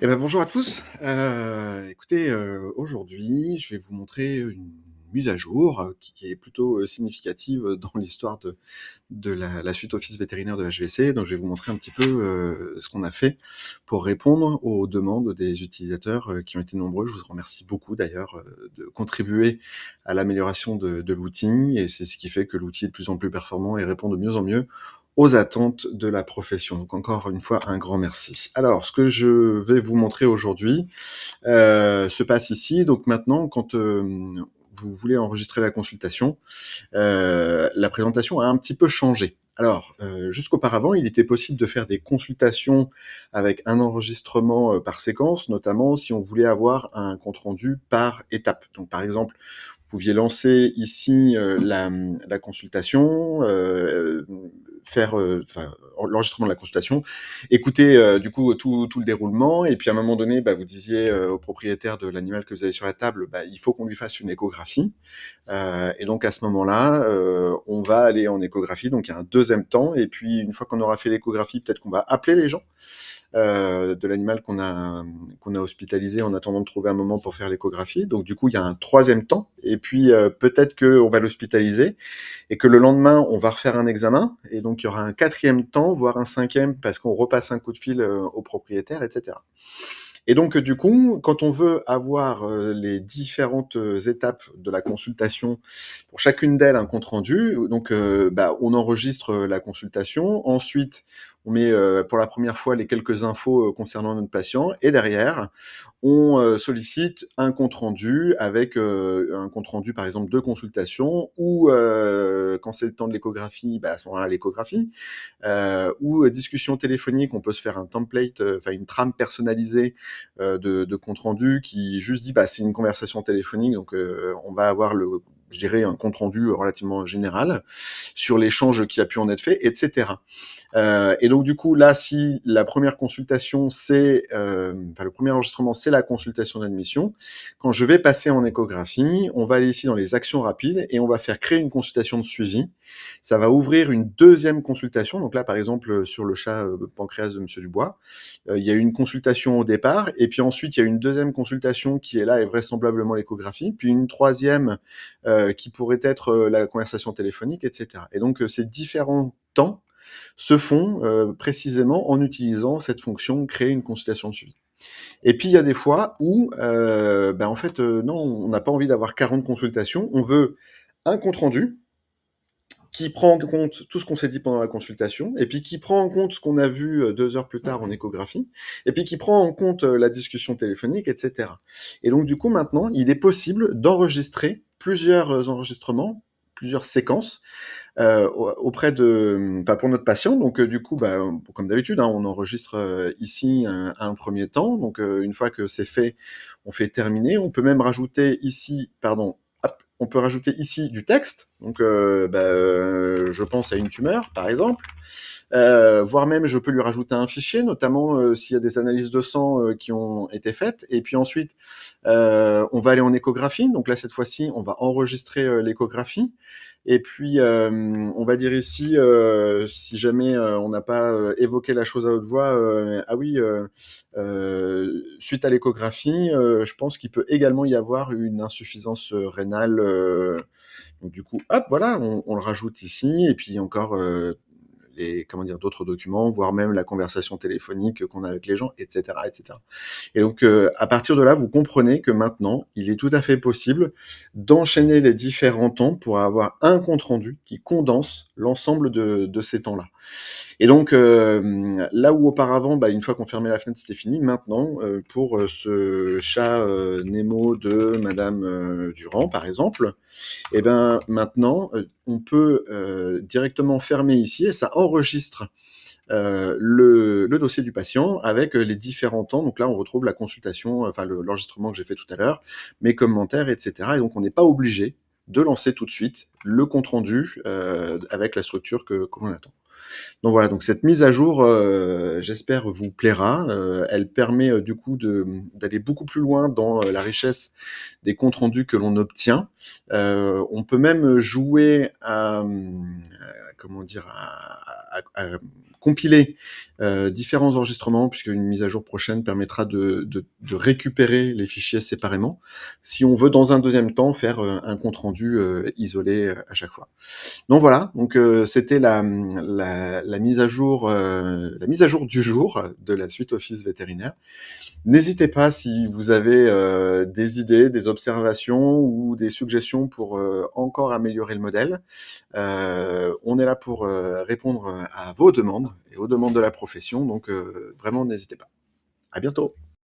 Eh ben, bonjour à tous. Écoutez, aujourd'hui, je vais vous montrer une mise à jour, qui est plutôt, significative, dans l'histoire de la suite Office vétérinaire de HVC. Donc je vais vous montrer un petit peu, ce qu'on a fait pour répondre aux demandes des utilisateurs, qui ont été nombreux. Je vous remercie beaucoup d'ailleurs, de contribuer à l'amélioration de l'outil et c'est ce qui fait que l'outil est de plus en plus performant et répond de mieux en mieux aux attentes de la profession. Donc encore une fois, un grand merci. Alors, ce que je vais vous montrer aujourd'hui se passe ici. Donc maintenant, quand vous voulez enregistrer la consultation, la présentation a un petit peu changé. Alors, jusqu'auparavant, il était possible de faire des consultations avec un enregistrement par séquence, notamment si on voulait avoir un compte-rendu par étape. Donc par exemple, vous pouviez lancer ici la consultation, faire l'enregistrement de la consultation, écouter du coup tout le déroulement, et puis à un moment donné, vous disiez au propriétaire de l'animal que vous avez sur la table, il faut qu'on lui fasse une échographie. Et donc à ce moment-là, on va aller en échographie, donc il y a un deuxième temps, et puis une fois qu'on aura fait l'échographie, peut-être qu'on va appeler les gens de l'animal qu'on a hospitalisé en attendant de trouver un moment pour faire l'échographie. Donc du coup, il y a un troisième temps, et puis peut-être qu'on va l'hospitaliser, et que le lendemain, on va refaire un examen, et donc il y aura un quatrième temps, voire un cinquième, parce qu'on repasse un coup de fil au propriétaire, etc. Et donc, du coup, quand on veut avoir les différentes étapes de la consultation, pour chacune d'elles un compte rendu, donc on enregistre la consultation. Ensuite, on met pour la première fois les quelques infos concernant notre patient, et derrière, on sollicite un compte rendu avec un compte rendu par exemple de consultation, ou quand c'est le temps de l'échographie, à ce moment-là l'échographie, ou discussion téléphonique, on peut se faire un template, une trame personnalisée de compte rendu qui juste dit c'est une conversation téléphonique, donc on va avoir je dirais un compte rendu relativement général sur l'échange qui a pu en être fait, etc. Et donc du coup là, si la première consultation le premier enregistrement c'est la consultation d'admission, quand je vais passer en échographie, on va aller ici dans les actions rapides et on va faire créer une consultation de suivi. Ça va ouvrir une deuxième consultation. Donc là par exemple sur le chat pancréas de Monsieur Dubois, il y a eu une consultation au départ, et puis ensuite il y a une deuxième consultation qui est là et vraisemblablement l'échographie, puis une troisième qui pourrait être la conversation téléphonique, etc. Et donc ces différents temps se font précisément en utilisant cette fonction créer une consultation de suivi. Et puis il y a des fois où non, on n'a pas envie d'avoir 40 consultations, on veut un compte rendu qui prend en compte tout ce qu'on s'est dit pendant la consultation, et puis qui prend en compte ce qu'on a vu 2 heures plus tard en échographie, et puis qui prend en compte la discussion téléphonique, etc. Et donc du coup maintenant, il est possible d'enregistrer plusieurs enregistrements, plusieurs séquences, auprès pour notre patient. Donc du coup, comme d'habitude, on enregistre ici un premier temps. Donc une fois que c'est fait, on fait terminer. On peut même rajouter ici, on peut rajouter ici du texte. Donc je pense à une tumeur, par exemple. Voire même je peux lui rajouter un fichier, notamment s'il y a des analyses de sang qui ont été faites. Et puis ensuite, on va aller en échographie. Donc là, cette fois-ci, on va enregistrer l'échographie. Et puis, on va dire ici, si jamais on n'a pas évoqué la chose à haute voix, suite à l'échographie, je pense qu'il peut également y avoir une insuffisance rénale. Donc du coup, hop, voilà, on le rajoute ici. Et puis encore d'autres documents, voire même la conversation téléphonique qu'on a avec les gens, etc., etc. Et donc, à partir de là, vous comprenez que maintenant, il est tout à fait possible d'enchaîner les différents temps pour avoir un compte rendu qui condense l'ensemble de ces temps-là. Et donc, là où auparavant, une fois qu'on fermait la fenêtre, c'était fini, maintenant, pour ce chat Nemo de Madame Durand, par exemple, et maintenant, on peut directement fermer ici et ça enregistre le dossier du patient avec les différents temps. Donc là, on retrouve la consultation, l'enregistrement que j'ai fait tout à l'heure, mes commentaires, etc. Et donc, on n'est pas obligé de lancer tout de suite le compte-rendu avec la structure que l'on attend. Donc voilà, donc cette mise à jour, j'espère vous plaira. Elle permet du coup d'aller beaucoup plus loin dans la richesse des comptes rendus que l'on obtient. On peut même jouer à compiler différents enregistrements, puisque une mise à jour prochaine permettra de récupérer les fichiers séparément, si on veut dans un deuxième temps faire un compte rendu isolé à chaque fois. Donc voilà, donc c'était la mise à jour du jour de la suite Office vétérinaire. N'hésitez pas si vous avez des idées, des observations ou des suggestions pour encore améliorer le modèle. On est là pour répondre à vos demandes et aux demandes de la profession, donc vraiment n'hésitez pas. À bientôt.